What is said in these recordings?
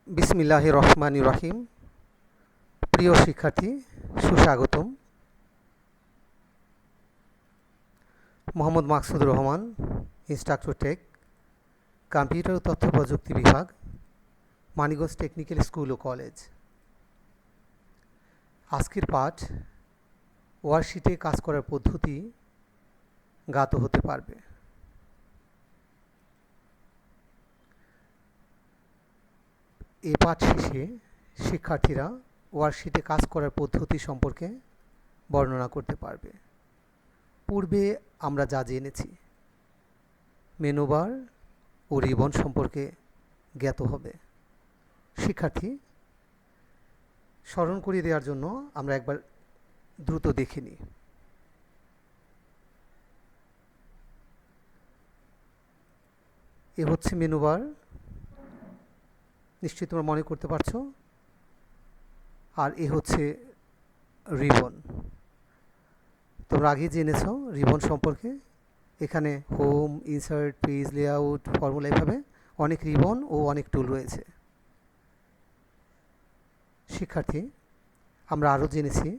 বিসমিল্লাহির রহমানির রহিম। প্রিয় শিক্ষার্থী, সুস্বাগতম। Mohammad Maksudur Rahman, instructor tech, computer ও তথ্য প্রযুক্তি বিভাগ, মানিকগঞ্জ টেকনিক্যাল স্কুল ও কলেজ। আজকের পাঠ, ওয়ার্কশিটে কাজ করার পদ্ধতি জ্ঞাত হতে পারবে। এই পাঠ শেষে শিক্ষার্থীরা ওয়ার্কশিটে কাজ করার পদ্ধতি সম্পর্কে বর্ণনা করতে পারবে। পূর্বে আমরা যা জেনেছি, মেনুবার ও রিবন সম্পর্কে জ্ঞাত হবে। শিক্ষার্থী, স্মরণ করিয়ে দেওয়ার জন্য আমরা একবার দ্রুত দেখে নিই। এ হচ্ছে মেনুবার, নিশ্চয়ই তোমরা মনে করতে পারছো। আর এ হচ্ছে রিবন। তোমরা আগে জেনেছো রিবন সম্পর্কে। এখানে home, insert, page layout, formula, এভাবে অনেক রিবন ও অনেক টুল রয়েছে। শিক্ষার্থী, আমরা আরও জেনেছি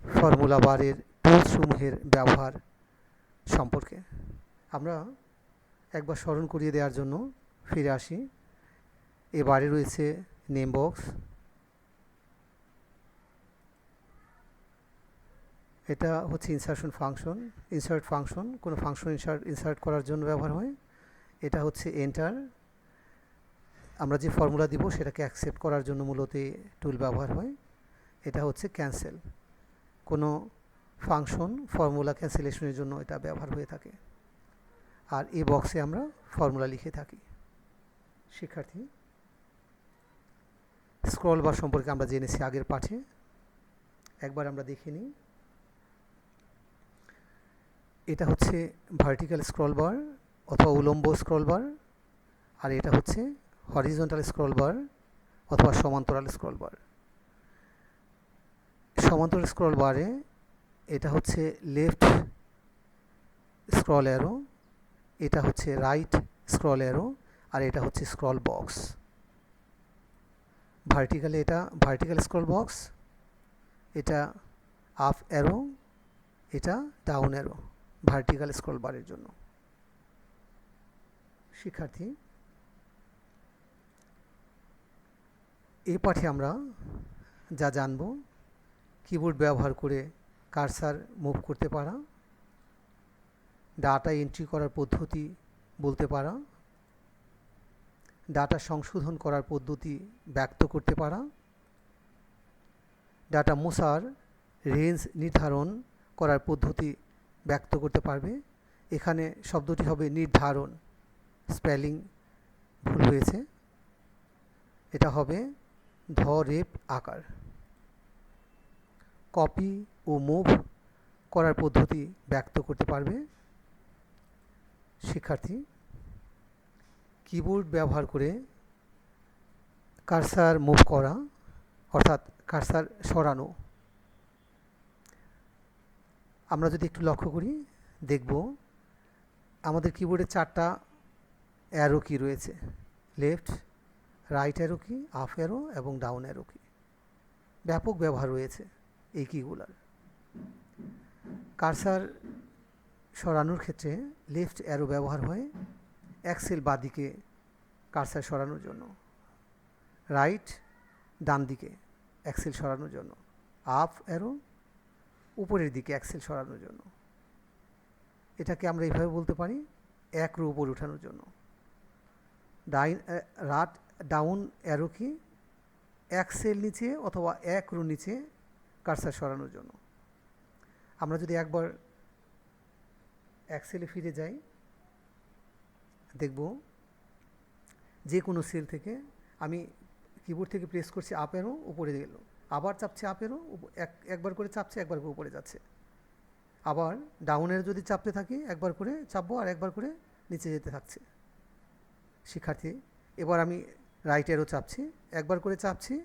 ফর্মুলা বারের টুলসমূহের ব্যবহার সম্পর্কে। আমরা একবার স্মরণ করিয়ে দেওয়ার জন্য ফিরে আসি। এবারে রয়েছে নেম বক্স। এটা হচ্ছে ইনসার্শন ফাংশন। ইনসার্ট ফাংশন কোনো ফাংশন ইনসার্ট করার জন্য ব্যবহার হয়। এটা হচ্ছে এন্টার, আমরা যে ফর্মুলা দিব সেটাকে অ্যাকসেপ্ট করার জন্য মূলত টুল ব্যবহার হয়। এটা হচ্ছে ক্যান্সেল, কোনো ফাংশন ফর্মুলা ক্যান্সেলেশনের জন্য এটা ব্যবহার হয়ে থাকে। আর এই বক্সে আমরা ফর্মুলা লিখে থাকি। শিক্ষার্থী, স্ক্রল বার সম্পর্কে আমরা জেনেছি আগের পাঠে, একবার আমরা দেখে নিই। এটা হচ্ছে ভার্টিক্যাল স্ক্রল বার অথবা উলম্ব স্ক্রল বার, আর এটা হচ্ছে হরিজন্টাল স্ক্রল বার অথবা সমান্তরাল স্ক্রল বার। সমান্তরাল স্ক্রল বারে এটা হচ্ছে লেফট স্ক্রল অ্যারো, এটা হচ্ছে রাইট স্ক্রল অ্যারো, আর এটা হচ্ছে স্ক্রল বক্স। ভার্টিক্যালে এটা ভার্টিক্যাল স্ক্রল বক্স, এটা আপ অ্যারো, এটা ডাউন অ্যারো ভার্টিক্যাল স্ক্রল বারের জন্য। শিক্ষার্থী, এই পাঠে আমরা যা জানব, কিবোর্ড ব্যবহার করে কার্সার মুভ করতে পারা, ডাটা এন্ট্রি করার পদ্ধতি বলতে পারা, ডাটা সংশোধন করার পদ্ধতি ব্যক্ত করতে পারা, ডাটা মোছার রেঞ্জ নির্ধারণ করার পদ্ধতি ব্যক্ত করতে পারবে। এখানে শব্দটি হবে নির্ধারণ, স্পেলিং ভুল হয়েছে, এটা হবে ধ রেপ আকার। কপি ও মুভ করার পদ্ধতি ব্যক্ত করতে পারবে। শিক্ষার্থী, কিবোর্ড ব্যবহার করে কার্সার মুভ করা অর্থাৎ কার্সার সরানো। আমরা যদি একটু লক্ষ্য করি, দেখব আমাদের কিবোর্ডে 4টা অ্যারো কি রয়েছে, লেফট, রাইট অ্যারো কি, আপ অ্যারো এবং ডাউন অ্যারো কি। ব্যাপক ব্যবহার রয়েছে এই কিগুলার। কার্সার সরানোর ক্ষেত্রে লেফট অ্যারো ব্যবহার হয় অ্যাক্সেল বাঁদিকে কার্সার সরানোর জন্য, রাইট ডান দিকে অ্যাক্সেল সরানোর জন্য, আপ অ্যারো উপরের দিকে অ্যাক্সেল সরানোর জন্য। এটাকে আমরা এইভাবে বলতে পারি এক রো উপরে ওঠানোর জন্য। ডাউন অ্যারো কি এক সেল নিচে অথবা এক রো নিচে কার্সার সরানোর জন্য। আমরা যদি একবার এক্সেলে ফিরে যাই, দেখব যে কোনো সেল থেকে আমি কিবোর্ড থেকে প্রেস করছি আপ অ্যারো, উপরে গেল, আবার চাপছি আপ অ্যারো, একবার করে চাপছে, একবার করে উপরে যাচ্ছে। আবার ডাউনের যদি চাপতে থাকি একবার করে চাপবো আর একবার করে নিচে যেতে থাকছে। শিক্ষার্থী, এবার আমি রাইট অ্যারো চাপছি, একবার করে চাপছি,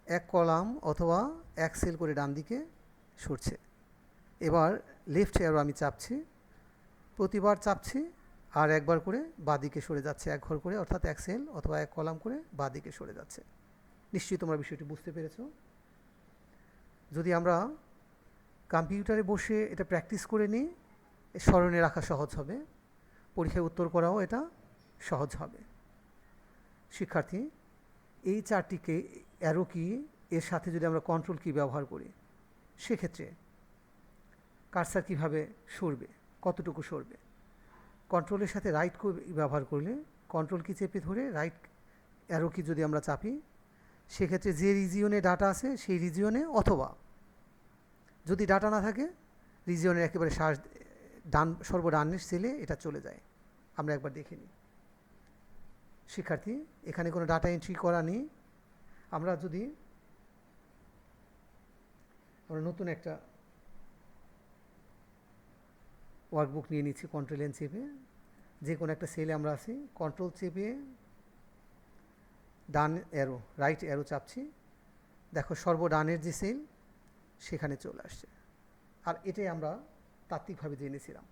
এক কলাম অথবা এক সেল করে ডান দিকে সরছে। এবার লেফট অ্যারো আমি চাপছি, প্রতিবার চাপছি আর একবার করে বাঁদিকে সরে যাচ্ছে, এক ঘর করে, অর্থাৎ এক সেল অথবা এক কলাম করে বাঁদিকে সরে যাচ্ছে। নিশ্চয়ই তোমরা বিষয়টি বুঝতে পেরেছো। যদি আমরা কম্পিউটারে বসে এটা প্র্যাকটিস করে নিই, স্মরণে রাখা সহজ হবে, পরীক্ষায় উত্তর করাও এটা সহজ হবে। শিক্ষার্থী, এই চারটিকে অ্যারো কি এর সাথে যদি আমরা কন্ট্রোল কি ব্যবহার করি, সেক্ষেত্রে কার্সার কীভাবে সরবে, কতটুকু সরবে। কন্ট্রোলের সাথে রাইট ব্যবহার করলে কন্ট্রোল কি চেপে ধরে রাইট অ্যারো কি যদি আমরা চাপি, সেক্ষেত্রে যে রিজিয়নে ডাটা আছে সেই রিজিয়নে, অথবা যদি ডাটা না থাকে রিজিয়নের একেবারে সর্বডানের সেলে এটা চলে যায়। আমরা একবার দেখে নিই। শিক্ষার্থী, এখানে কোনো ডাটা এন্ট্রি করা নেই। আমরা নতুন একটা ওয়ার্কবুক নিয়ে নিচ্ছি, কন্ট্রোল এন চেপে যে কোনো একটা সেলে আমরা আছি, কন্ট্রোল চেপে ডান অ্যারো, রাইট অ্যারো চাপছি, দেখো সর্বডানের যে সেল সেখানে চলে আসছে। আর এটাই আমরা তাত্ত্বিকভাবে জেনেছিলাম।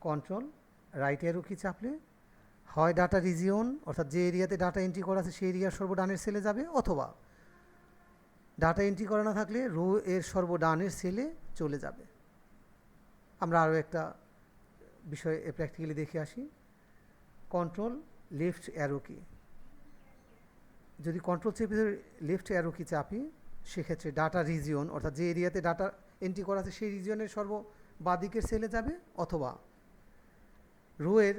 কন্ট্রোল রাইট অ্যারো কি চাপলে হয় ডাটা রিজিয়ন, অর্থাৎ যে এরিয়াতে ডাটা এন্ট্রি করা আছে সেই এরিয়ার সর্বডানের সেলে যাবে, অথবা ডাটা এন্ট্রি করা না থাকলে রো এর সর্বডানের সেলে চলে যাবে। আমরা আরও একটা বিষয় প্র্যাকটিক্যালি দেখে আসি। কন্ট্রোল লেফট অ্যারো কি, যদি কন্ট্রোল চেপে লেফট অ্যারো কি চাপি, সেক্ষেত্রে ডাটা রিজিয়ন, অর্থাৎ যে এরিয়াতে ডাটা এন্ট্রি করা আছে সেই রিজিয়নের বাঁদিকের সেলে যাবে, অথবা রো এর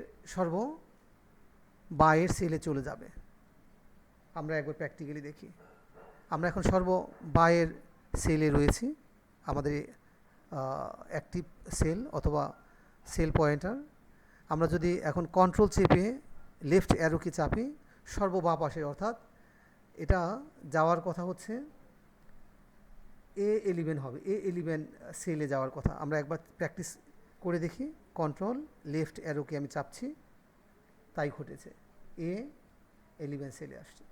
বাঁয়ের সেলে চলে যাবে। আমরা একবার প্র্যাকটিক্যালি দেখি। আমরা এখন বাঁয়ের সেলে রয়েছি, আমাদের অ্যাক্টিভ সেল অথবা সেল পয়েন্টার। আমরা যদি এখন কন্ট্রোল চেপে লেফট অ্যারো কি চাপি, বাঁ পাশে, অর্থাৎ এটা যাওয়ার কথা হচ্ছে A11 হবে, A11 সেলে যাওয়ার কথা। আমরা একবার প্র্যাকটিস করে দেখি। কন্ট্রোল লেফট অ্যারো কি আমি চাপছি, তাই ঘটেছে, A11 সেলে আসছে।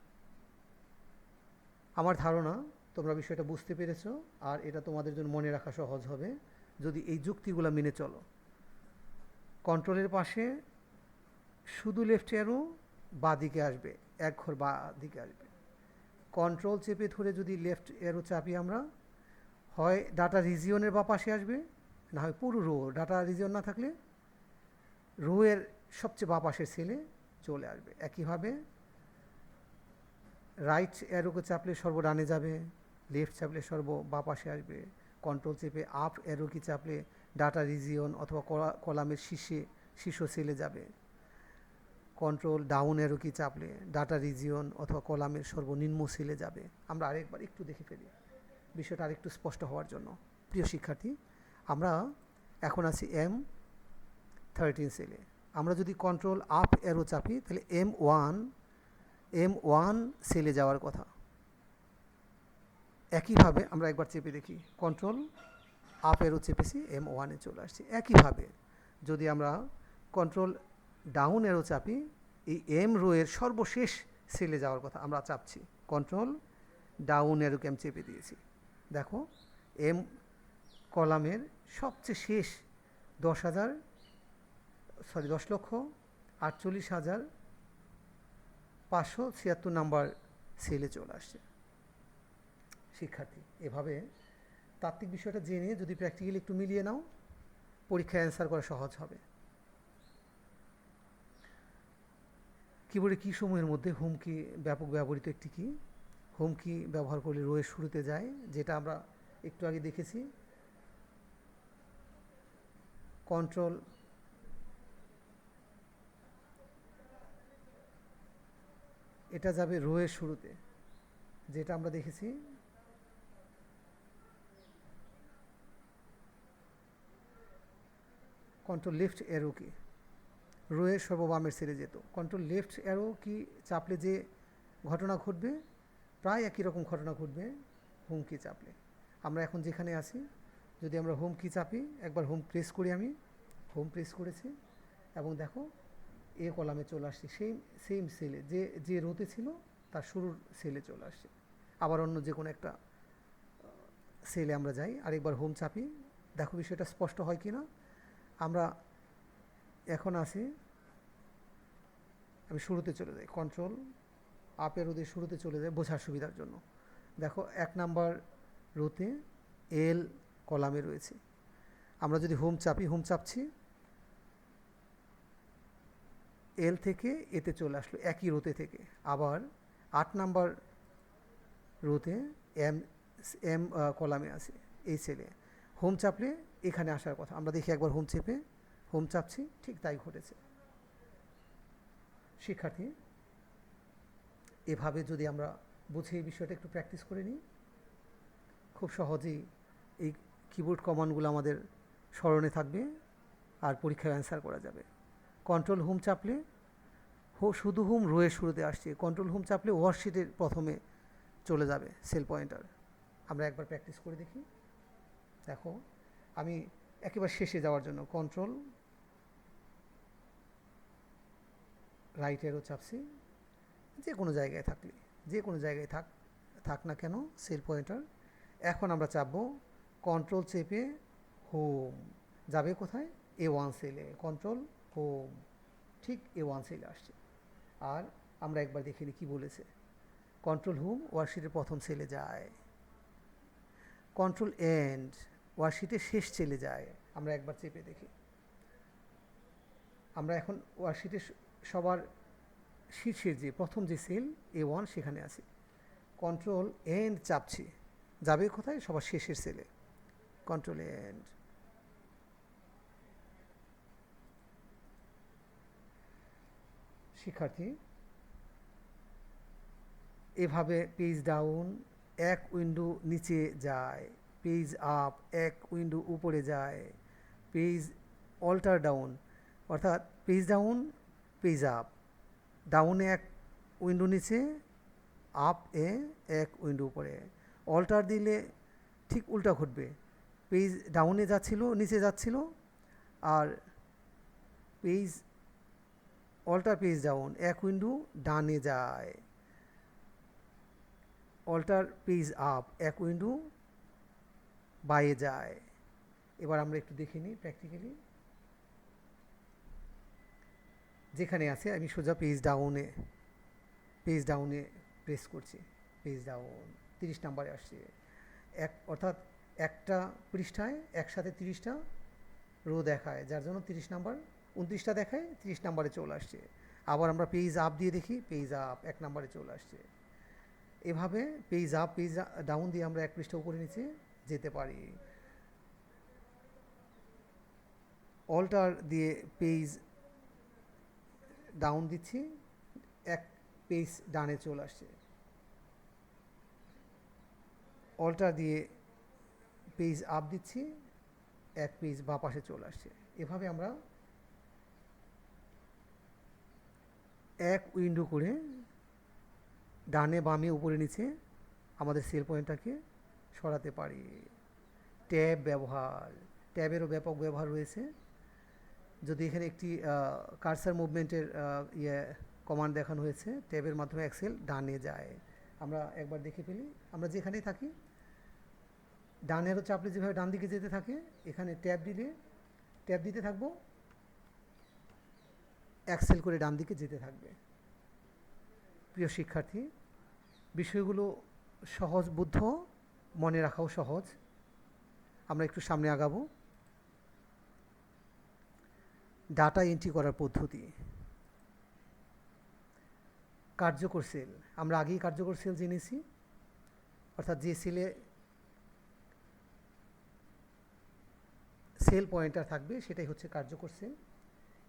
আমার ধারণা তোমরা বিষয়টা বুঝতে পেরেছো, আর এটা তোমাদের জন্য মনে রাখা সহজ হবে যদি এই যুক্তিগুলো মেনে চলো। কন্ট্রোলের পাশে শুধু লেফট অ্যারো বাঁদিকে আসবে, এক ঘর বাঁদিকে আসবে। কন্ট্রোল চেপে ধরে যদি লেফট অ্যারো চাপি আমরা, হয় ডাটা রিজিয়নের বা পাশে আসবে, না হয় পুরো রো, ডাটা রিজিয়ন না থাকলে রো এর সবচেয়ে বা পাশের সেলে চলে আসবে। একইভাবে রাইট অ্যারোকে চাপলে সর্বডানে যাবে, লেফট চাপলে বাঁ পাশে আসবে। কন্ট্রোল চেপে আপ অ্যারো কি চাপলে ডাটা রিজিয়ন অথবা কলামের শীর্ষ সেলে যাবে। কন্ট্রোল ডাউন অ্যারো কি চাপলে ডাটা রিজিয়ন অথবা কলামের সর্বনিম্ন সেলে যাবে। আমরা আরেকবার একটু দেখে ফেলি বিষয়টা আরেকটু স্পষ্ট হওয়ার জন্য। প্রিয় শিক্ষার্থী, আমরা এখন আছি M13 সেলে। আমরা যদি কন্ট্রোল আপ অ্যারো চাপি, তাহলে M1 সেলে যাওয়ার কথা। একইভাবে আমরা একবার চেপে দেখি, কন্ট্রোল আপ অ্যারো চেপেছি, M1 এ চলে আসছে। একইভাবে যদি আমরা কন্ট্রোল ডাউন অ্যারো চাপি, এই M রো এর সর্বশেষ সেলে যাওয়ার কথা আমরা চাপছি, কন্ট্রোল ডাউন অ্যারোকে আমি চেপে দিয়েছি। দেখো M কলামের সবচেয়ে শেষ 10,48,576 নাম্বার সেলে চলে আসছে। শিক্ষার্থী, এভাবে তাত্ত্বিক বিষয়টা জেনে যদি প্র্যাকটিক্যালি একটু মিলিয়ে নাও, পরীক্ষায় অ্যান্সার করা সহজ হবে। কিবোর্ডে কি সমূহের মধ্যে হোম কি ব্যাপক ব্যবহৃত একটি কি? হোম কি ব্যবহার করলে রো এর শুরুতে যায়, যেটা আমরা একটু আগে দেখেছি। কন্ট্রোল এটা যাবে রো এর শুরুতে, যেটা আমরা দেখেছি। Control left arrow key row এর সর্ববামের সেলে যেত। কন্ট্রোল লেফট অ্যারো কি চাপলে যে ঘটনা ঘটবে, প্রায় একই রকম ঘটনা ঘটবে হোম কি চাপলে। আমরা এখন যেখানে আছি, যদি আমরা হোম কি চাপি, একবার হোম প্রেস করি, আমি হোম প্রেস করেছি এবং দেখো এ কলামে চলে আসছে, সেম সেলে, যে রোতে ছিল তার শুরুর সেলে চলে আসছে। আবার অন্য যে কোনো একটা সেলে আমরা যাই, আরেকবার হোম চাপি, দেখো বিষয়টা স্পষ্ট হয় কি না। আমরা এখন আসি, আমি শুরুতে চলে যাই, কন্ট্রোল আপ এরো দিয়ে শুরুতে চলে যাই বোঝার সুবিধার জন্য। দেখো 1 নাম্বার রোতে এল কলামে রয়েছে। আমরা যদি হোম চাপি, হোম চাপছি, এল থেকে এতে চলে আসলো একই রোতে থেকে। আবার 8 নাম্বার রোতে এম এম কলামে আছে এই সেলে। হোম চাপলে এখানে আসার কথা। আমরা দেখি একবার হোম চেপে, হোম চাপছি, ঠিক তাই ঘটেছে। শিক্ষার্থী, এভাবে যদি আমরা বুঝে এই বিষয়টা একটু প্র্যাকটিস করে নিই, খুব সহজেই এই কিবোর্ড কমান্ডগুলো আমাদের স্মরণে থাকবে আর পরীক্ষায় অ্যান্সার করা যাবে। কন্ট্রোল হোম চাপলে শুধু হোম রোয়ের শুরুতে আসছে, কন্ট্রোল হোম চাপলে ওয়ার্কশিটের প্রথমে চলে যাবে সেল পয়েন্টার। আমরা একবার প্র্যাকটিস করে দেখি। দেখো আমি একেবারে শেষে যাওয়ার জন্য কন্ট্রোল রাইট এরো চাপছি, যে কোনো জায়গায় থাকলে, যে কোনো জায়গায় থাক না কেন সেল পয়েন্টার। এখন আমরা চাপবো কন্ট্রোল চেপে হোম, যাবে কোথায়? A1 সেলে। কন্ট্রোল হোম, ঠিক A1 সেলে আসছে। আর আমরা একবার দেখে নিই কী বলেছে। কন্ট্রোল হোম ওয়ার্কশিটের প্রথম সেলে যায়, কন্ট্রোল এন্ড ওয়ার্কশিটের শেষ সেলে যায়। আমরা একবার চেপে দেখি। আমরা এখন ওয়ার্কশিটের সবার শীর্ষের যে প্রথম যে সেল A1 সেখানে আছে। কন্ট্রোল এন্ড চাপছি, যাবে কোথায়? সবার শেষের সেলে। Control end. শিক্ষার্থী, এভাবে পেজ ডাউন এক উইন্ডো নিচে যায়, পেজ আপ এক উইন্ডো উপরে যায়, পেজ অল্টার ডাউন অর্থাৎ পেজ ডাউন পেজ আপ, ডাউনে এক উইন্ডো নিচে, আপ এ এক উইন্ডো উপরে। অল্টার দিলে ঠিক উল্টা ঘটবে, পেজ ডাউনে যাচ্ছিল নিচে যাচ্ছিল, আর পেজ অল্টার পেজ ডাউন এক উইন্ডো ডানে যায়, অল্টার পেজ আপ এক উইন্ডো বাইরে যায়। এবার আমরা একটু দেখে নিই প্র্যাকটিক্যালি। যেখানে আছে আমি সোজা পেজ ডাউনে প্রেস করছি, পেজ ডাউন 30 নাম্বারে আসছে। অর্থাৎ একটা পৃষ্ঠায় একসাথে 30টা রো দেখায়, যার জন্য 30 নাম্বার 29টা দেখায়, 30 নাম্বারে চলে আসছে। আবার আমরা পেজ আপ দিয়ে দেখি, পেজ আপ 1 নাম্বারে চলে আসছে। এভাবে পেজ আপ পেজ ডাউন দিয়ে আমরা এক পৃষ্ঠা উপরে নিচে যেতে পারি। অল্টার দিয়ে পেজ ডাউন দিচ্ছি, এক পেজ ডানে চলে আসছে। অল্টার দিয়ে পেজ আপ দিচ্ছি, এক পেজ বাঁ পাশে চলে আসছে। এভাবে আমরা এক উইন্ডো করে ডানে বামে উপরে নিচে আমাদের সেল পয়েন্টটাকে সরাতে পারি। ট্যাব ব্যবহার, ট্যাবেরও ব্যাপক ব্যবহার রয়েছে। যদি এখানে একটি কার্সার মুভমেন্টের কমান্ড দেখানো হয়েছে, ট্যাবের মাধ্যমে এক্সেল ডানে যায়। আমরা একবার দেখে ফেলি। আমরা যেখানেই থাকি, ডানেরও চাপলে যেভাবে ডান দিকে যেতে থাকে, এখানে ট্যাব দিতে থাকবো, এক্সেল করে ডান দিকে যেতে থাকবে। প্রিয় শিক্ষার্থী, বিষয়গুলো সহজবোধ্য, মনে রাখাও সহজ। আমরা একটু সামনে আগাবো। ডাটা এন্ট্রি করার পদ্ধতি। কার্যকর সেল, আমরা আগেই কার্যকর সেল জেনেছি, অর্থাৎ যে সেলে সেল পয়েন্টার থাকবে সেটাই হচ্ছে কার্যকর সেল।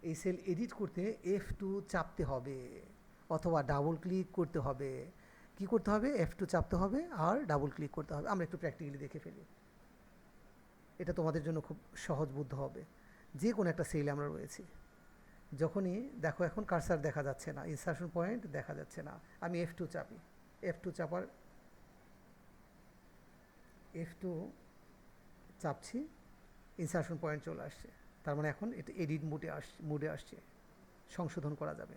এই সেল এডিট করতে F2 চাপতে হবে অথবা ডাবল ক্লিক করতে হবে। কি করতে হবে? F2 চাপতে হবে আর ডাবল ক্লিক করতে হবে। আমরা একটু প্র্যাকটিক্যালি দেখে ফেলি, এটা তোমাদের জন্য খুব সহজবোধ্য হবে। যে কোনো একটা সেলে আমরা রয়েছি, যখনই দেখো এখন কার্সার দেখা যাচ্ছে না, ইনসারশন পয়েন্ট দেখা যাচ্ছে না, আমি F2 চাপি, F2 চাপছি, ইনসারশন পয়েন্ট চলে আসছে। তার মানে এখন এটা এডিট মোডে আসছে, সংশোধন করা যাবে।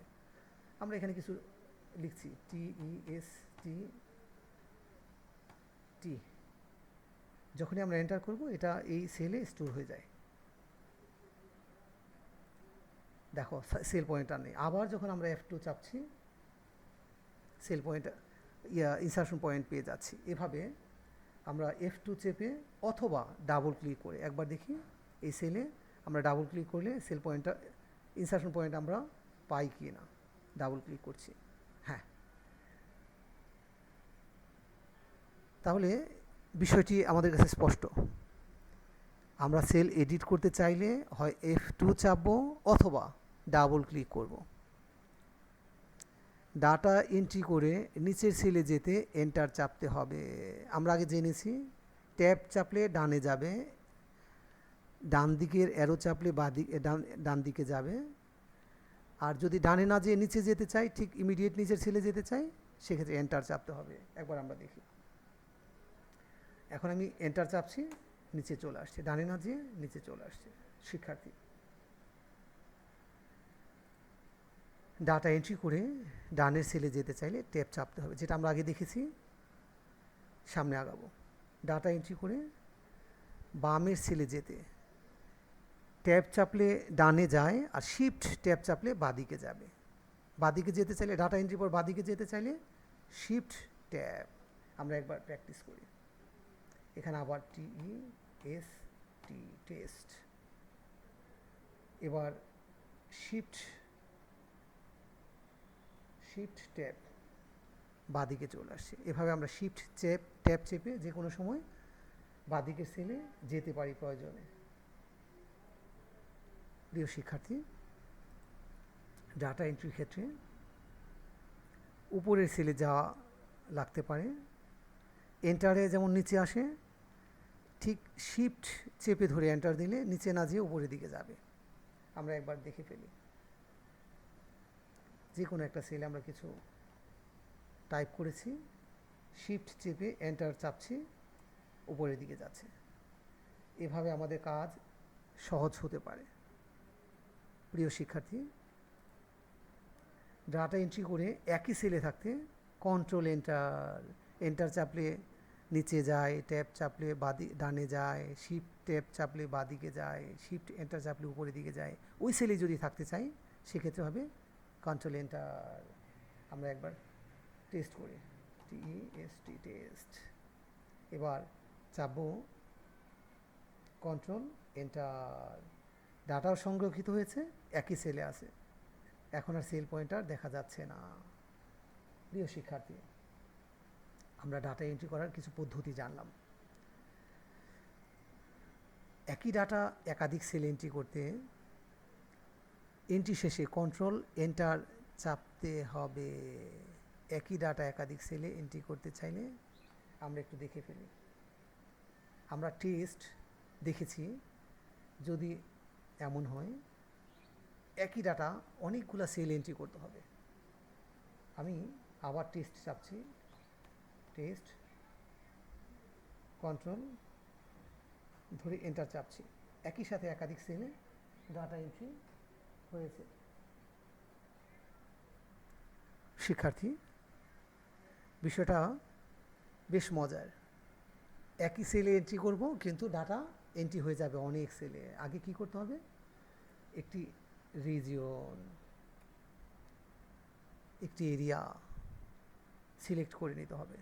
আমরা এখানে কিছু লিখছি, TEST, যখনই আমরা এন্টার করব এটা এই সেলে স্টোর হয়ে যায়। দেখো সেল পয়েন্টার নেই। আবার যখন আমরা F2 চাপছি সেল পয়েন্ট ইনসার্শন পয়েন্ট পেয়ে যাচ্ছি। এভাবে আমরা F2 চেপে অথবা ডাবল ক্লিক করে একবার দেখি এই সেলে আমরা ডাবল ক্লিক করলে সেল পয়েন্টটা ইনসার্শন পয়েন্ট আমরা পাই কি না। ডাবল ক্লিক করছি, হ্যাঁ। তাহলে বিষয়টি আমাদের কাছে স্পষ্ট। আমরা সেল এডিট করতে চাইলে হয় F2 চাপবো অথবা ডাবল ক্লিক করব। ডাটা এন্ট্রি করে নিচের সেলে যেতে এন্টার চাপতে হবে। আমরা আগে জেনেছি ট্যাব চাপলে ডানে যাবে, ডান দিকের অ্যারো চাপলে ডান দিকে যাবে। আর যদি ডানে না যেয়ে নিচে যেতে চাই, ঠিক ইমিডিয়েট নিচের সেলে যেতে চাই, সেক্ষেত্রে এন্টার চাপতে হবে। একবার আমরা দেখি। এখন আমি এন্টার চাপছি, নিচে চলে আসছে, ডানে না যেয়ে নিচে চলে আসছে। শিক্ষার্থী, ডাটা এন্ট্রি করে ডানের সেলে যেতে চাইলে ট্যাব চাপতে হবে, যেটা আমরা আগে দেখেছি। সামনে আগাবো। ডাটা এন্ট্রি করে বামের সেলে যেতে ট্যাব চাপলে ডানে যায়, আর শিফট ট্যাব চাপলে বাদিকে যাবে। বাদিকে যেতে চাইলে ডাটা এন্ট্রি পর বাদিকে যেতে চাইলে শিফট ট্যাব। আমরা একবার প্র্যাকটিস করি। এখানে আবার TEST টেস্ট। এবার শিফট ট্যাব, বাদিকে চলে আসছে। এভাবে আমরা শিফট ট্যাব চেপে যে কোনো সময় বাদিকের সেলে যেতে পারি প্রয়োজনে। প্রিয় শিক্ষার্থী, ডাটা এন্ট্রির ক্ষেত্রে উপরের সেলে যাওয়া লাগতে পারে। এন্টারে যেমন নিচে আসে, ঠিক শিফট চেপে ধরে এন্টার দিলে নিচে না যেয়ে উপরের দিকে যাবে। আমরা একবার দেখে ফেলি। যে কোনো একটা সেলে আমরা কিছু টাইপ করেছি, শিফট চেপে এন্টার চাপছি, উপরের দিকে যাচ্ছে। এভাবে আমাদের কাজ সহজ হতে পারে। প্রিয় শিক্ষার্থী, ডাটা এন্ট্রি করে একই সেলে থাকতে কন্ট্রোল এন্টার চাপলে নিচে যায়, ট্যাব চাপলে ডানে যায়, শিফট ট্যাব চাপলে বাদিকে যায়, শিফট এন্টার চাপলে উপরের দিকে যায়। ওই সেলে যদি থাকতে চাই সেক্ষেত্রে হবে কন্ট্রোল এন্টার। আমরা একবার টেস্ট করি, TEST টেস্ট। এবার চাপবো কন্ট্রোল এন্টার। ডাটাও সংরক্ষিত হয়েছে, একই সেলে আছে। এখন আর সেল পয়েন্টার দেখা যাচ্ছে না। প্রিয় শিক্ষার্থী, আমরা ডাটা এন্ট্রি করার কিছু পদ্ধতি জানলাম। একই ডাটা একাধিক সেল এন্ট্রি করতে এন্ট্রি শেষে কন্ট্রোল এন্টার চাপতে হবে। একই ডাটা একাধিক সেলে এন্ট্রি করতে চাইলে আমরা একটু দেখে ফেলি। আমরা টেস্ট দেখেছি, যদি এমন হয় একই ডাটা অনেকগুলো সেল এন্ট্রি করতে হবে। আমি আবার টেস্ট চাপছি, টেস্ট কন্ট্রোল ধরে এন্টার চাপছি। একই সাথে একাধিক সেলে ডাটা এন্ট্রি হয়েছে। শিক্ষার্থী, বিষয়টা বেশ মজার। একই সেলে এন্ট্রি করব, কিন্তু ডাটা এন্ট্রি হয়ে যাবে অনেক সেলে। আগে কি করতে হবে? একটি রিজিয়ন, একটি এরিয়া সিলেক্ট করে নিতে হবে।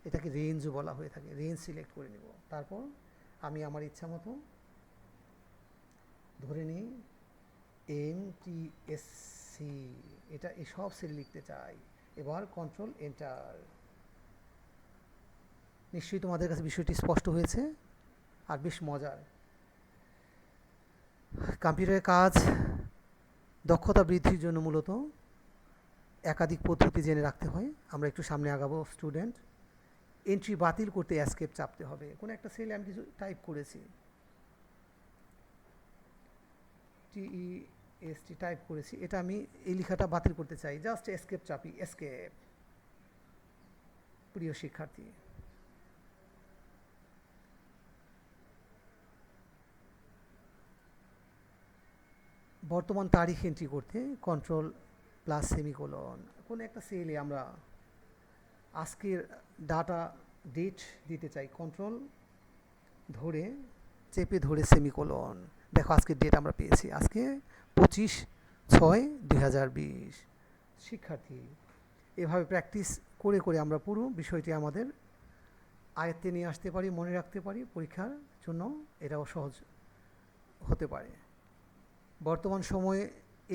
এটাকে রেঞ্জও বলা হয়ে থাকে। রেঞ্জ সিলেক্ট করে নিব। তারপর আমি আমার ইচ্ছা মতো ধরে নিই MTSC, এটা এই সব সেল লিখতে চাই। এবার কন্ট্রোল এন্টার। নিশ্চয়ই তোমাদের কাছে বিষয়টি স্পষ্ট হয়েছে আর বেশ মজার। কম্পিউটারের কাজ দক্ষতা বৃদ্ধির জন্য মূলত একাধিক পদ্ধতি জেনে রাখতে হয়। আমরা একটু সামনে আগাবো। স্টুডেন্ট, এন্ট্রি বাতিল করতে এস্কেপ চাপতে হবে। কোনো একটা সেলে আমি কিছু টাইপ করেছি, TEST টাইপ করেছি, এটা আমি এই লেখাটা বাতিল করতে চাই, জাস্ট এস্কেপ চাপি, এস্কেপ। প্রিয় শিক্ষার্থী, বর্তমান তারিখ এন্ট্রি করতে কন্ট্রোল প্লাস সেমিকোলন। কোনো একটা সেলে আমরা আজকের ডাটা ডেট দিতে চাই, কন্ট্রোল ধরে চেপে ধরে সেমিকোলন। দেখো আজকের ডেট আমরা পেয়েছি, আজকে 25/6/2020। শিক্ষার্থী, এভাবে প্র্যাকটিস করে করে আমরা পুরো বিষয়টি আমাদের আয়ত্তে নিয়ে আসতে পারি, মনে রাখতে পারি, পরীক্ষার জন্য এটাও সহজ হতে পারে। বর্তমান সময়ে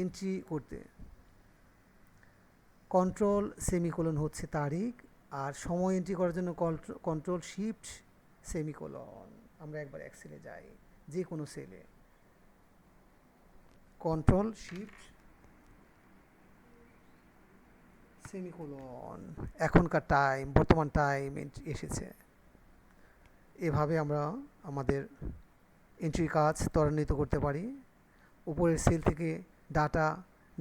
এন্ট্রি করতে কন্ট্রোল সেমিকোলন হচ্ছে তারিখ, আর সময় এন্ট্রি করার জন্য কন্ট্রোল শিফট সেমিকোলন। আমরা একবার এক্সেলে যাই, যে কোনো সেলে কন্ট্রোল শিফট সেমিকোলন, এখনকার টাইম, বর্তমান টাইম এসেছে। এভাবে আমরা আমাদের এন্ট্রি কাজ ত্বরান্বিত করতে পারি। উপরের সেল থেকে ডাটা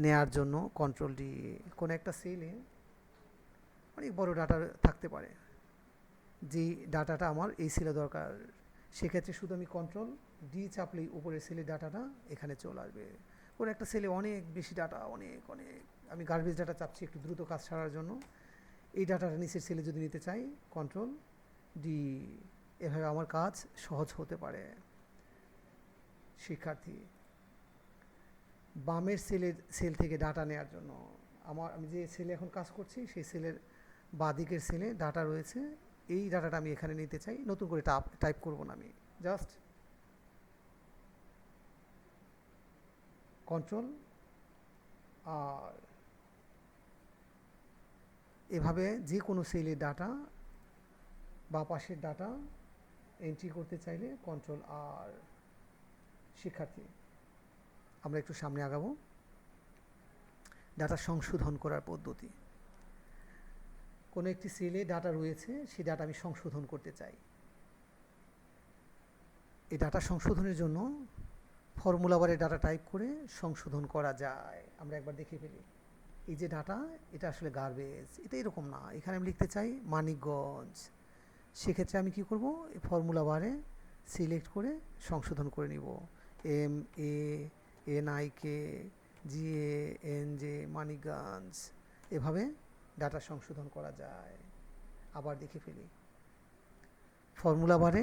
নেয়ার জন্য কন্ট্রোল ডি। কোনো একটা সেলে অনেক বড় ডাটা থাকতে পারে, যে ডাটাটা আমার এই সেলে দরকার, সেক্ষেত্রে শুধু আমি কন্ট্রোল ডি চাপলেই উপরের সেলের ডাটাটা এখানে চলে আসবে। কোনো একটা সেলে অনেক বেশি ডাটা, অনেক অনেক, আমি গার্বেজ ডাটা চাপছি একটু দ্রুত কাজ সারার জন্য, এই ডাটাটা নিচের সেলে যদি নিতে চাই কন্ট্রোল ডি। এভাবে আমার কাজ সহজ হতে পারে। শিক্ষার্থী, বামের সেল থেকে ডাটা নেওয়ার জন্য আমি যে সেলে এখন কাজ করছি সেই সেলের বাঁদিকের সেলে ডাটা রয়েছে, এই ডাটাটা আমি এখানে নিতে চাই। নতুন করে টাইপ করব না, আমি জাস্ট কন্ট্রোল আর এভাবে যে কোনো সেলের ডাটা বা পাশের ডাটা এন্ট্রি করতে চাইলে কন্ট্রোল আর। শিক্ষার্থী, আমরা একটু সামনে আগাবো। ডাটা সংশোধন করার পদ্ধতি। কোনো একটি সেলে ডাটা রয়েছে, সেই ডাটা আমি সংশোধন করতে চাই। এই ডাটা সংশোধনের জন্য ফর্মুলা বারে ডাটা টাইপ করে সংশোধন করা যায়। আমরা একবার দেখে ফেলি। এই যে ডাটা, এটা আসলে গার্বেজ, এটা এরকম না। এখানে আমি লিখতে চাই মানিকগঞ্জ, সেক্ষেত্রে আমি কি করব, এই ফর্মুলা বারে সিলেক্ট করে সংশোধন করে নিব। MANIK GANJ Manikganj. এভাবে ডাটা সংশোধন করা যায়। আবার দেখে ফেলি, ফর্মুলা বারে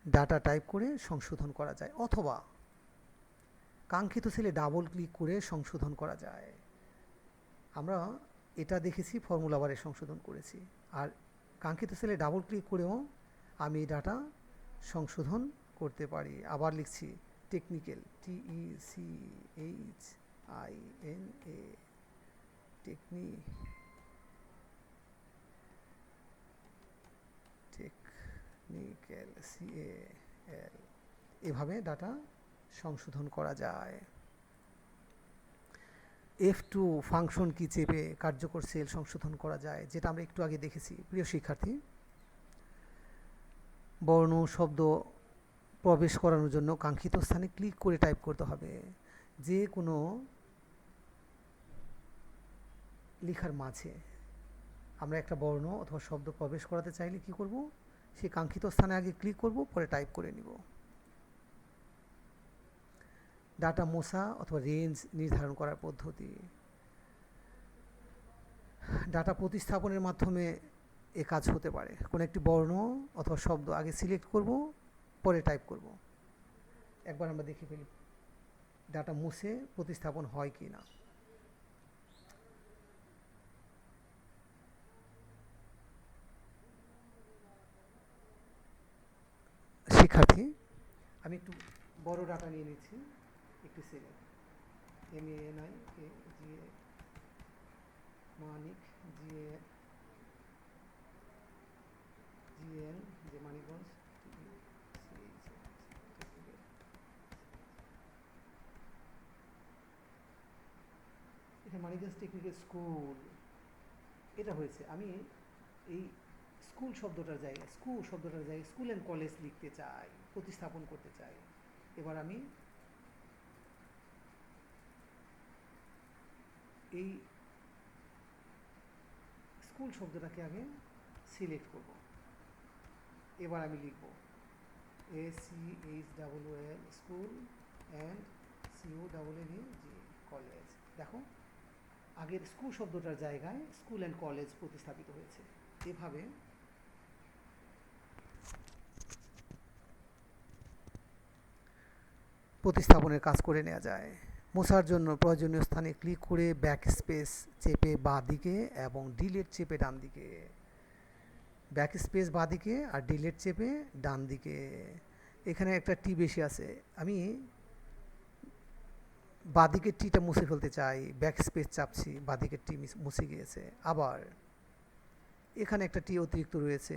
ডাটা টাইপ করে সংশোধন করা যায়, অথবা কাঙ্ক্ষিত সেলে ডাবল ক্লিক করে সংশোধন করা যায়। আমরা এটা দেখেছি, ফর্মুলা বারে সংশোধন করেছি, আর কাঙ্ক্ষিত সেলে ডাবল ক্লিক করেও আমি ডাটা সংশোধন করতে পারি। আবার লিখছি টেকনিক্যাল, TECHINA, টেকনিক্যাল CAL। এভাবে ডাটা সংশোধন করা যায়। F2 ফাংশন কি চেপে কার্যকর সেল সংশোধন করা যায়, যেটা আমরা একটু আগে দেখেছি। প্রিয় শিক্ষার্থী, বর্ণ শব্দ প্রবেশ করানোর জন্য কাঙ্ক্ষিত স্থানে ক্লিক করে টাইপ করতে হবে। যে কোনো লেখার মাঝে আমরা একটা বর্ণ অথবা শব্দ প্রবেশ করাতে চাইলে কি করব, সেই কাঙ্ক্ষিত স্থানে আগে ক্লিক করব, পরে টাইপ করে নিব। ডাটা মোছা অথবা রেঞ্জ নির্ধারণ করার পদ্ধতি। ডাটা প্রতিস্থাপনের মাধ্যমে এ কাজ হতে পারে। কোনো একটি বর্ণ অথবা শব্দ আগে সিলেক্ট করব, পরে টাইপ করব। একবার আমরা দেখে ফেলি ডাটা মুছে প্রতিস্থাপন হয় কি না। শিক্ষার্থী, আমি একটু বড় ডাটা নিয়ে নিচ্ছি একটি সেলে। MANIK মানিক GN যে মানিকগঞ্জ, এটা মানিকগঞ্জ টেকনিক্যাল স্কুল, এটা হয়েছে। আমি এই স্কুল শব্দটার জায়গায় স্কুল অ্যান্ড কলেজ লিখতে চাই, প্রতিস্থাপন করতে চাই। এবার আমি এই স্কুল শব্দটাকে আগে সিলেক্ট করব। এবার আমি লিখব SCHOOL school and COLLEG college. দেখো, আগের স্কুল শব্দটার জায়গায় স্কুল অ্যান্ড কলেজ প্রতিস্থাপিত হয়েছে। এভাবে প্রতিস্থাপনের কাজ করে নেওয়া যায়। মোছার জন্য প্রয়োজনীয় স্থানে ক্লিক করে ব্যাক স্পেস চেপে বাঁ দিকে এবং ডিলিট চেপে ডান দিকে, ব্যাক স্পেস বাঁ দিকে আর ডিলিট চেপে ডান দিকে। এখানে একটা টি বেশি আছে, আমি বাঁদিকের টিটা মুছে ফেলতে চাই, ব্যাক স্পেস চাপছি, বাঁদিকের টি মুছে গিয়েছে। আবার এখানে একটা টি অতিরিক্ত রয়েছে,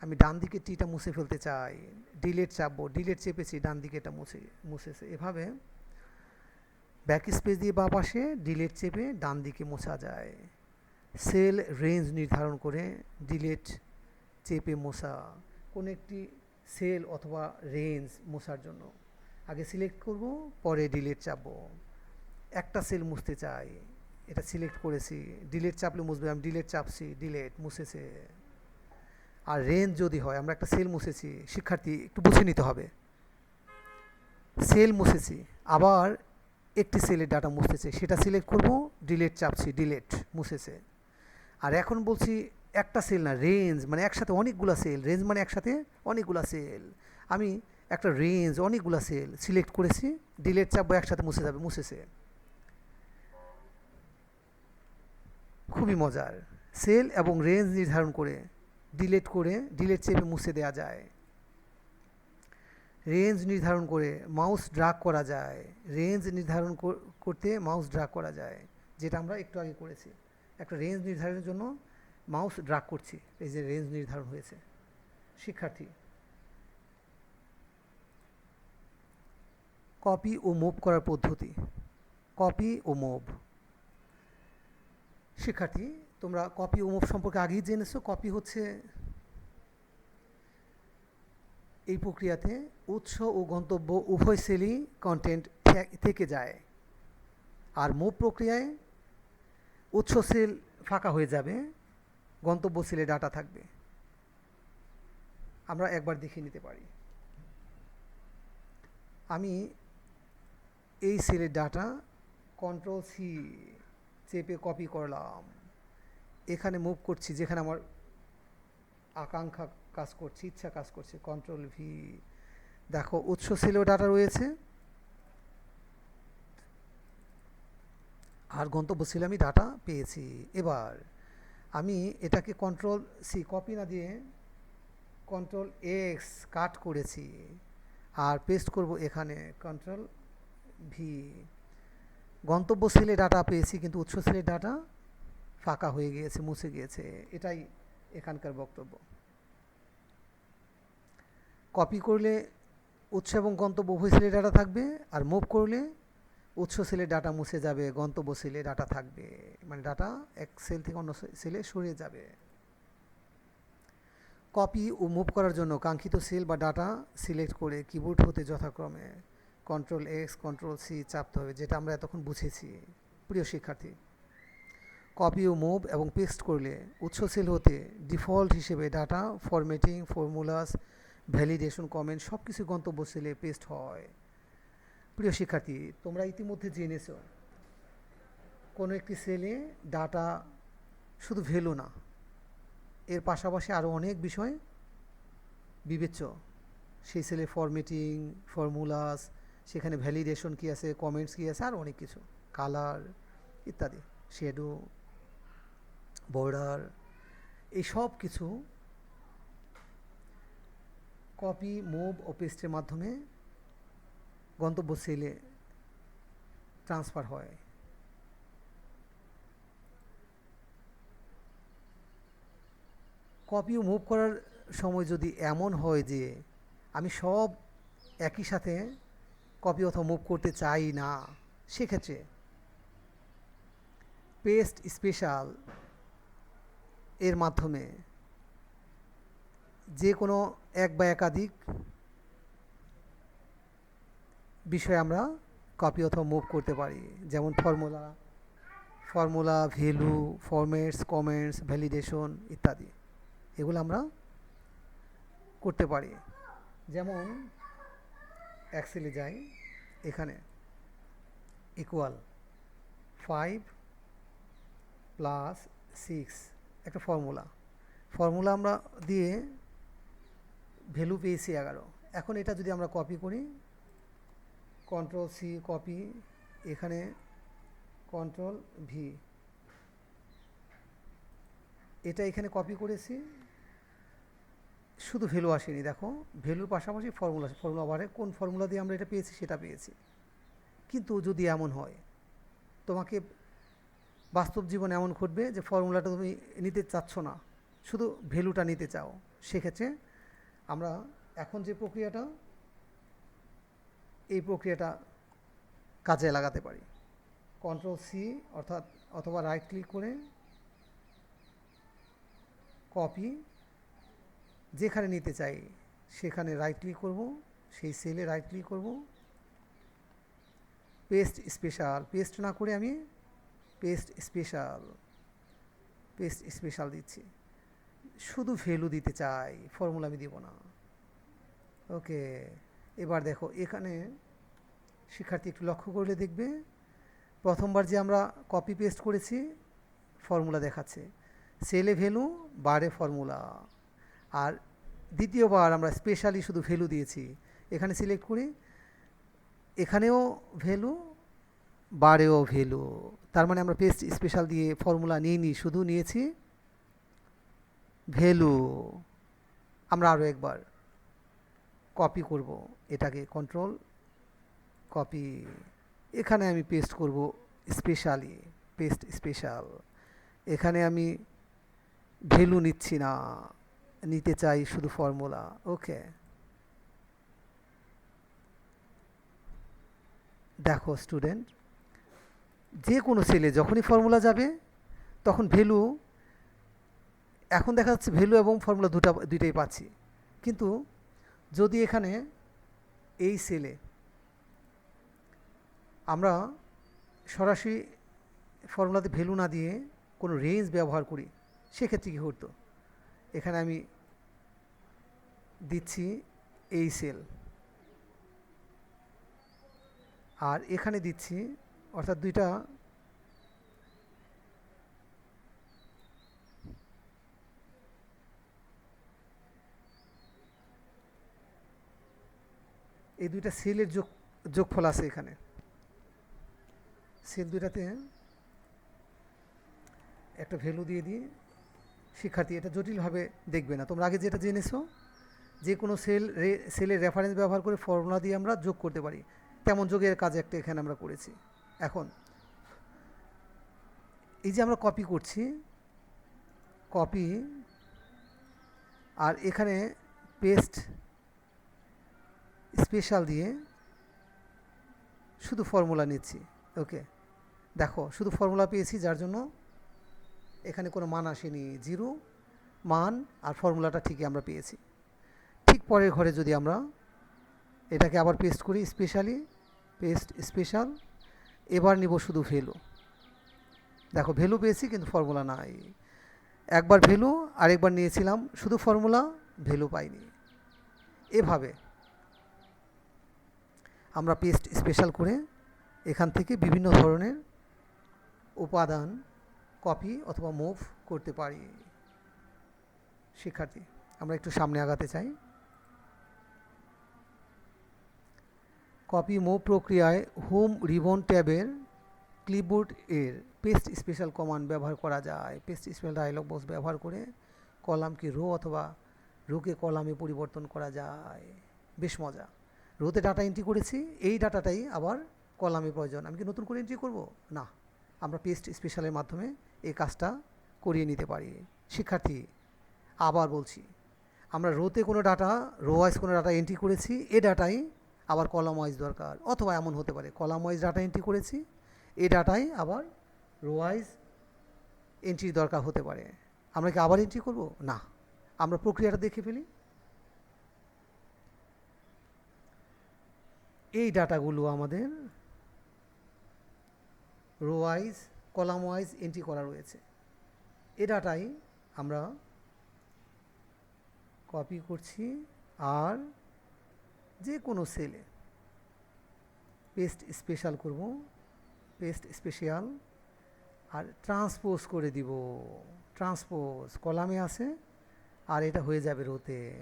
আমি ডান দিকের টিটা মুছে ফেলতে চাই, ডিলিট চাপবো, ডিলিট চেপেছি, ডান দিকেটা মুছেছে। এভাবে ব্যাক স্পেস দিয়ে বাঁ পাশে, ডিলিট চেপে ডান দিকে মোছা যায়। সেল রেঞ্জ নির্ধারণ করে ডিলিট চেপে মোছা, কোনো একটি সেল অথবা রেঞ্জ মোছার জন্য আগে সিলেক্ট করব, পরে ডিলিট চাপবো। একটা সেল মুছতে চাই, এটা সিলেক্ট করেছি, ডিলিট চাপলে মুছবে, আমি ডিলিট চাপছি, ডিলিট মুছেছে। আর রেঞ্জ যদি হয়, আমরা একটা সেল মুছেছি, শিক্ষার্থী একটু বুঝে নিতে হবে, সেল মুছেছি, আবার একটি সেলের ডাটা মুছতেছে, সেটা সিলেক্ট করব, ডিলিট চাপছি, ডিলিট মুছেছে। আর এখন বলছি একটা সেল না, রেঞ্জ মানে একসাথে অনেকগুলা সেল, রেঞ্জ মানে একসাথে অনেকগুলা সেল, আমি একটা রেঞ্জ অনেকগুলা সেল সিলেক্ট করেছি, ডিলিট চাপবো, একসাথে মুছে যাবে, মুছেছে। খুবই মজার। সেল এবং রেঞ্জ নির্ধারণ করে ডিলিট চেপে মুছে দেওয়া যায়। রেঞ্জ নির্ধারণ করে মাউস ড্রাগ করা যায়, রেঞ্জ নির্ধারণ করতে মাউস ড্রাগ করা যায়, যেটা আমরা একটু আগে করেছি। একটা রেঞ্জ নির্ধারণের জন্য মাউস ড্রাগ করছি, এই যে রেঞ্জ নির্ধারণ হয়েছে। শিক্ষার্থী, কপি ও মুভ করার পদ্ধতি। কপি ও মুভ। শিক্ষার্থী, তোমরা কপি ও মুভ সম্পর্কে আগেই জেনেছো। কপি হচ্ছে এই প্রক্রিয়াতে উৎস ও গন্তব্য উভয় সেলই কন্টেন্ট থেকে যায়, আর মুভ প্রক্রিয়ায় উৎস সেল ফাঁকা হয়ে যাবে, গন্তব্য সেলে ডাটা থাকবে। আমরা একবার দেখে নিতে পারি। আমি এই সেলের ডাটা কন্ট্রোল সি চেপে কপি করলাম, এখানে মুভ করছি, যেখানে আমার আকাঙ্ক্ষা কাজ করছে, ইচ্ছা কাজ করছে, কন্ট্রোল ভি। দেখো উৎস সেলেও ডাটা রয়েছে, আর গন্তব্য সেলে আমি ডাটা পেয়েছি। এবার আমি এটাকে কন্ট্রোল সি কপি না দিয়ে কন্ট্রোল এক্স কাট করেছি, আর পেস্ট করব এখানে, কন্ট্রোল ভি। গন্তব্য সেলে ডাটা পেয়েছি, কিন্তু উৎস সেলের ডাটা ফাঁকা হয়ে গিয়েছে, মুছে গিয়েছে। এটাই এখানকার বক্তব্য। কপি করলে উৎস এবং গন্তব্য উভয় সেলে ডাটা থাকবে, আর মুভ করলে উৎস সেলে ডাটা মুছে যাবে, গন্তব্য সেলে ডাটা থাকবে, মানে ডাটা এক সেল থেকে অন্য সেলে সরে যাবে। কপি ও মুভ করার জন্য কাঙ্ক্ষিত সেল বা ডাটা সিলেক্ট করে কিবোর্ড হতে যথাক্রমে কন্ট্রোল এক্স কন্ট্রোল সি চাপতে হবে, যেটা আমরা এতক্ষণ বুঝেছি। প্রিয় শিক্ষার্থী, কপি ও মুভ এবং পেস্ট করলে উৎস সেল হতে ডিফল্ট হিসেবে data formatting, formulas, validation, comment সব কিছু গন্তব্য সেলে পেস্ট হয়। প্রিয় শিক্ষার্থী, তোমরা ইতিমধ্যে জেনেছ কোনো একটি সেলে ডাটা শুধু ভ্যালু না, এর পাশাপাশি আরও অনেক বিষয় বিবেচ্য। সেই সেলে ফরম্যাটিং, ফর্মুলাস, সেখানে ভ্যালিডেশন কী আছে, কমেন্টস কী আছে, আর অনেক কিছু, কালার ইত্যাদি, শেডো, বর্ডার, এই সব কিছু কপি, মুভ ও পেস্টের মাধ্যমে গন্তব্য সেলে ট্রান্সফার হয়। কপি ও মুভ করার সময় যদি এমন হয় যে আমি সব একই সাথে কপি অথবা মুভ করতে চাই না, সেক্ষেত্রে পেস্ট স্পেশাল এর মাধ্যমে যে কোনো এক বা একাধিক বিষয় আমরা কপি অথবা মুভ করতে পারি, যেমন formula, value, formats, comments, validation ইত্যাদি, এগুলো আমরা করতে পারি। যেমন এক্সেলে যাই, এখানে ইকুয়াল 5 + 6 একটা ফর্মুলা আমরা দিয়ে ভ্যালু পেয়েছি 11। এখন এটা যদি আমরা কপি করি, কন্ট্রোল সি কপি, এখানে কন্ট্রোল ভি, এটা এখানে কপি করেছি, শুধু ভ্যালু আসেনি, দেখো ভ্যালুর পাশাপাশি ফর্মুলা বারে কোন ফর্মুলা দিয়ে আমরা এটা পেয়েছি সেটা পেয়েছি। কিন্তু যদি এমন হয়, তোমাকে বাস্তব জীবনে এমন ঘটবে যে ফর্মুলাটা তুমি নিতে চাচ্ছ না, শুধু ভ্যালুটা নিতে চাও, সেক্ষেত্রে আমরা এখন যে প্রক্রিয়াটা, এই প্রক্রিয়াটা কাজে লাগাতে পারি। কন্ট্রোল সি অথবা রাইট ক্লিক করে কপি, যেখানে নিতে চাই সেখানে রাইট ক্লিক করব, সেই সেলে রাইট ক্লিক করব, পেস্ট স্পেশাল, পেস্ট না করে আমি পেস্ট স্পেশাল দিচ্ছি, শুধু ভ্যালু দিতে চাই, ফর্মুলা আমি দিব না। ওকে, এবার দেখো এখানে শিক্ষার্থী একটু লক্ষ্য করলে দেখবে প্রথমবার যে আমরা কপি পেস্ট করেছি ফর্মুলা দেখাচ্ছে, সেলে ভ্যালু বারে ফর্মুলা, আর দ্বিতীয়বার আমরা স্পেশালি শুধু ভ্যালু দিয়েছি, এখানে সিলেক্ট করি, এখানেও ভ্যালু বারেও ভ্যালু, তার মানে আমরা পেস্ট স্পেশাল দিয়ে ফর্মুলা নিইনি, শুধু নিয়েছি ভ্যালু। আমরা আরও একবার কপি করব, এটাকে কন্ট্রোল কপি, এখানে আমি পেস্ট করব স্পেশালি, পেস্ট স্পেশাল, এখানে আমি ভ্যালু নিচ্ছি না, নিতে চাই শুধু ফর্মুলা। ওকে, দেখো স্টুডেন্ট, যে কোনো সেলে যখনই ফর্মুলা যাবে তখন ভ্যালু, এখন দেখা যাচ্ছে ভ্যালু এবং ফর্মুলা দুইটাই পাচ্ছি, কিন্তু যদি এখানে এই সেলে আমরা সরাসরি ফর্মুলাতে ভ্যালু না দিয়ে কোনো রেঞ্জ ব্যবহার করি, সেক্ষেত্রে কী করতো, এখানে আমি দিচ্ছি এই সেল, আর এখানে দিচ্ছি, অর্থাৎ দুইটা এই দুইটা সেলের যোগফল আছে, এখানে সেল দুইটাতে একটা ভ্যালু দিয়ে দিই। শিক্ষার্থী এটা জটিলভাবে দেখবে না, তোমরা আগে যেটা জেনেছো, যে কোনো সেলের রেফারেন্স ব্যবহার করে ফর্মুলা দিয়ে আমরা যোগ করতে পারি, তেমন যোগের কাজ একটা এখানে আমরা করেছি। এখন এই যে আমরা কপি করছি, কপি, আর এখানে পেস্ট স্পেশাল দিয়ে শুধু ফর্মুলা নিচ্ছি। ওকে, দেখো শুধু ফর্মুলা পেয়েছি, যার জন্য এখানে কোনো মান আসেনি, জিরো মান, আর ফর্মুলাটা ঠিকই আমরা পেয়েছি। ঠিক পরের ঘরে যদি আমরা এটাকে আবার পেস্ট করি, পেস্ট স্পেশাল, এবার নিব শুধু ভ্যালু, দেখো ভ্যালু পেয়েছি কিন্তু ফর্মুলা নাই, একবার ভ্যালু আরেকবার নিয়েছিলাম শুধু ফর্মুলা, ভ্যালু পাইনি। এভাবে আমরা পেস্ট স্পেশাল করে এখান থেকে বিভিন্ন ধরনের উপাদান কপি অথবা মুভ করতে পারি। শিক্ষার্থী, আমরা একটু সামনে আগাতে চাই। কপি মুভ প্রক্রিয়ায় হোম রিবন ট্যাবের ক্লিপবোর্ড এর পেস্ট স্পেশাল কমান্ড ব্যবহার করা যায়। পেস্ট স্পেশাল ডায়লগ বক্স ব্যবহার করে কলামকে রো অথবা রোকে কলামে পরিবর্তন করা যায়। বেশ মজা, রোতে ডাটা এন্ট্রি করেছি, এই ডাটাটাই আবার কলামে প্রয়োজন, আমি কি নতুন করে এন্ট্রি করব না, আমরা পেস্ট স্পেশালের মাধ্যমে এই কাজটা করিয়ে নিতে পারি। শিক্ষার্থী, আবার বলছি, আমরা রোতে কোনো ডাটা, রো ওয়াইজ কোনো ডাটা এন্ট্রি করেছি, এ ডাটাই আবার কলাম ওয়াইজ দরকার, অথবা এমন হতে পারে কলাম ওয়াইজ ডাটা এন্ট্রি করেছি, এই ডাটাই আবার রো ওয়াইজ এন্ট্রি দরকার হতে পারে। আমরা কি আবার এন্ট্রি করব না, আমরা প্রক্রিয়াটা দেখে ফেলি। এই ডাটাগুলো আমাদের rho wise column wise entry করা রয়েছে, এ ডাটাই আমরা কপি করছি, আর যে কোনো সেলে পেস্ট স্পেশাল করব, পেস্ট স্পেশাল, আর ট্রান্সপোজ করে দিব, ট্রান্সপোজ কলামে আছে আর এটা হয়ে যাবে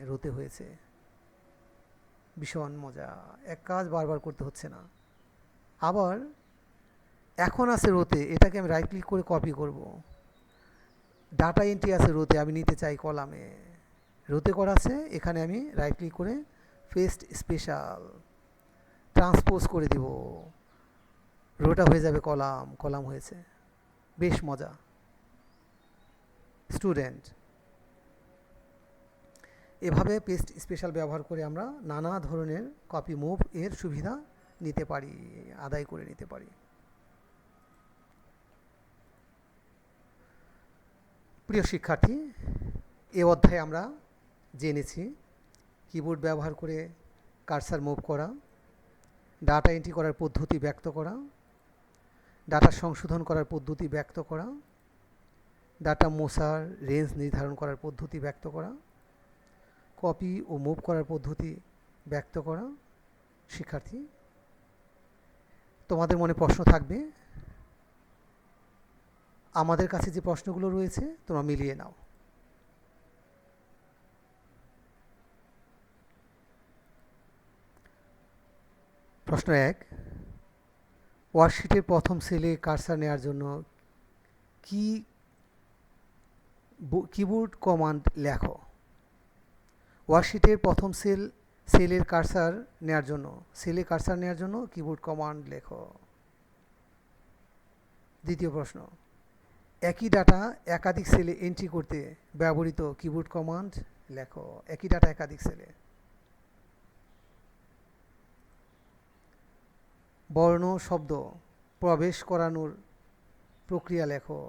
রোতে হয়েছে। ভীষণ মজা, এক কাজ বারবার করতে হচ্ছে না। আবার এখন আছে রোতে, এটাকে আমি রাইট ক্লিক করে কপি করব। ডাটা এন্ট্রি আছে রোতে, আমি নিতে চাই কলামে। রোতে করা আছে, এখানে আমি রাইট ক্লিক করে পেস্ট স্পেশাল ট্রান্সপোজ করে দিব। রোটা হয়ে যাবে কলাম, কলাম হয়েছে। বেশ মজা। স্টুডেন্ট। এভাবে পেস্ট স্পেশাল ব্যবহার করে আমরা নানা ধরনের কপি মুভ এর সুবিধা নিতে পারি, আদায় করে নিতে পারি। প্রিয় শিক্ষার্থী, এ অধ্যায়ে আমরা জেনেছি কিবোর্ড ব্যবহার করে কার্সার মুভ করা, ডাটা এন্ট্রি করার পদ্ধতি ব্যক্ত করা, ডাটা সংশোধন করার পদ্ধতি ব্যক্ত করা, ডাটা মোছার রেঞ্জ নির্ধারণ করার পদ্ধতি ব্যক্ত করা, কপি ও মুভ করার পদ্ধতি ব্যক্ত করা। শিক্ষার্থী, তোমাদের মনে প্রশ্ন থাকবে, আমাদের কাছে যে প্রশ্নগুলো রয়েছে তোমরা মিলিয়ে নাও। প্রশ্ন 1, ওয়ার্কশিটের প্রথম সেলে কার্সার নেওয়ার জন্য কিবোর্ড কমান্ড লেখো। ওয়ার্কশিটের প্রথম সেলের কার্সার নেওয়ার জন্য কিবোর্ড কমান্ড লেখো। দ্বিতীয় প্রশ্ন, একই ডাটা একাধিক সেলে এন্ট্রি করতে ব্যবহৃত কিবোর্ড কমান্ড লেখো। একই ডাটা একাধিক সেলে। বর্ণ শব্দ প্রবেশ করানোর প্রক্রিয়া লেখো।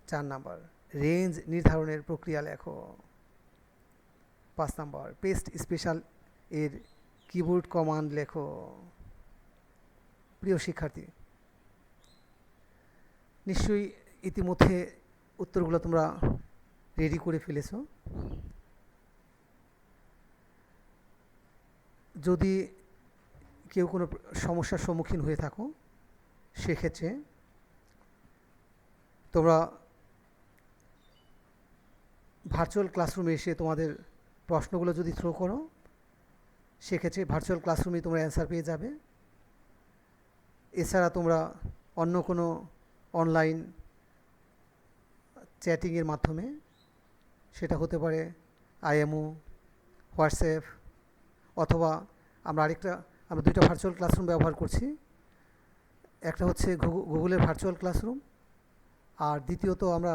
4 নাম্বার, রেঞ্জ নির্ধারণের প্রক্রিয়া লেখো। 5 নাম্বার, পেস্ট স্পেশাল এর কিবোর্ড কমান্ড লেখো। প্রিয় শিক্ষার্থী, নিশ্চয়ই ইতিমধ্যে উত্তরগুলো তোমরা রেডি করে ফেলেছো। যদি কেউ কোনো সমস্যার সম্মুখীন হয়ে থাকো, সেক্ষেত্রে তোমরা ভার্চুয়াল ক্লাসরুমে এসে তোমাদের প্রশ্নগুলো যদি থ্রো করো, সেক্ষেত্রে ভার্চুয়াল ক্লাসরুমে তোমরা অ্যান্সার পেয়ে যাবে। এছাড়া তোমরা অন্য কোনো অনলাইন চ্যাটিংয়ের মাধ্যমে, সেটা হতে পারে আইএমও, হোয়াটসঅ্যাপ, অথবা আমরা দুইটা ভার্চুয়াল ক্লাসরুম ব্যবহার করছি। একটা হচ্ছে গুগলের ভার্চুয়াল ক্লাসরুম, আর দ্বিতীয়ত আমরা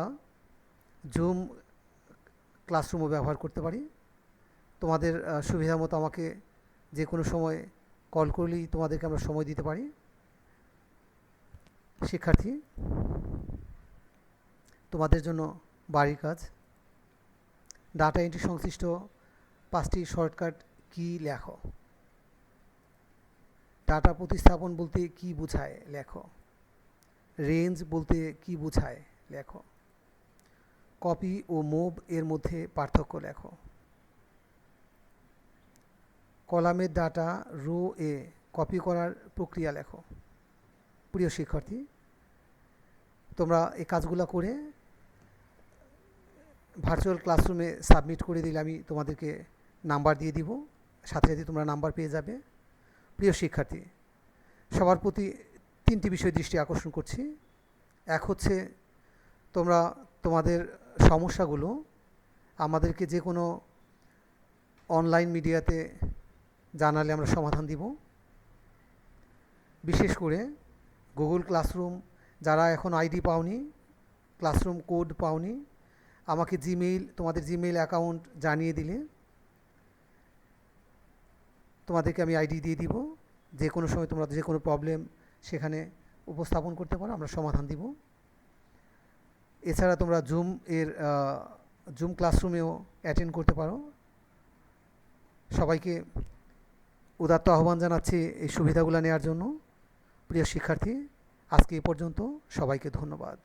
জুম ক্লাসরুমও ব্যবহার করতে পারি। তোমাদের সুবিধা মতো আমাকে যে কোনো সময় কল করলেই তোমাদেরকে আমরা সময় দিতে পারি। শিক্ষার্থী, তোমাদের জন্য বাড়ির কাজ, ডাটা এন্ট্রি সংশ্লিষ্ট 5টি শর্টকাট কি লেখো। ডাটা প্রতিস্থাপন বলতে কি বোঝায় লেখো। রেঞ্জ বলতে কি বোঝায় লেখো। কপি ও মুভ এর মধ্যে পার্থক্য লেখো। কলামের ডাটা রো এ কপি করার প্রক্রিয়া লেখো। প্রিয় শিক্ষার্থী, তোমরা এই কাজগুলো করে ভার্চুয়াল ক্লাসরুমে সাবমিট করে দিলে আমি তোমাদেরকে নাম্বার দিয়ে দিব, সাথে সাথে তোমরা নাম্বার পেয়ে যাবে। প্রিয় শিক্ষার্থী, সবার প্রতি 3টি বিষয় দৃষ্টি আকর্ষণ করছি। এক হচ্ছে, তোমরা তোমাদের সমস্যাগুলো আমাদেরকে যে কোনো অনলাইন মিডিয়াতে জানালে আমরা সমাধান দিব। বিশেষ করে গুগল ক্লাসরুম, যারা এখন আইডি পাওনি, ক্লাসরুম কোড পাওনি, আমাকে তোমাদের জিমেইল অ্যাকাউন্ট জানিয়ে দিলে তোমাদেরকে আমি আইডি দিয়ে দিব। যে কোনো সময় তোমরা যে কোনো প্রবলেম সেখানে উপস্থাপন করতে পারো, আমরা সমাধান দিব। এছাড়া তোমরা জুম ক্লাসরুমেও অ্যাটেন্ড করতে পারো। সবাইকে উদাত্ত আহ্বান জানাচ্ছি এই সুবিধাগুলো নেওয়ার জন্য। প্রিয় শিক্ষার্থী, আজকে এ পর্যন্ত। সবাইকে ধন্যবাদ।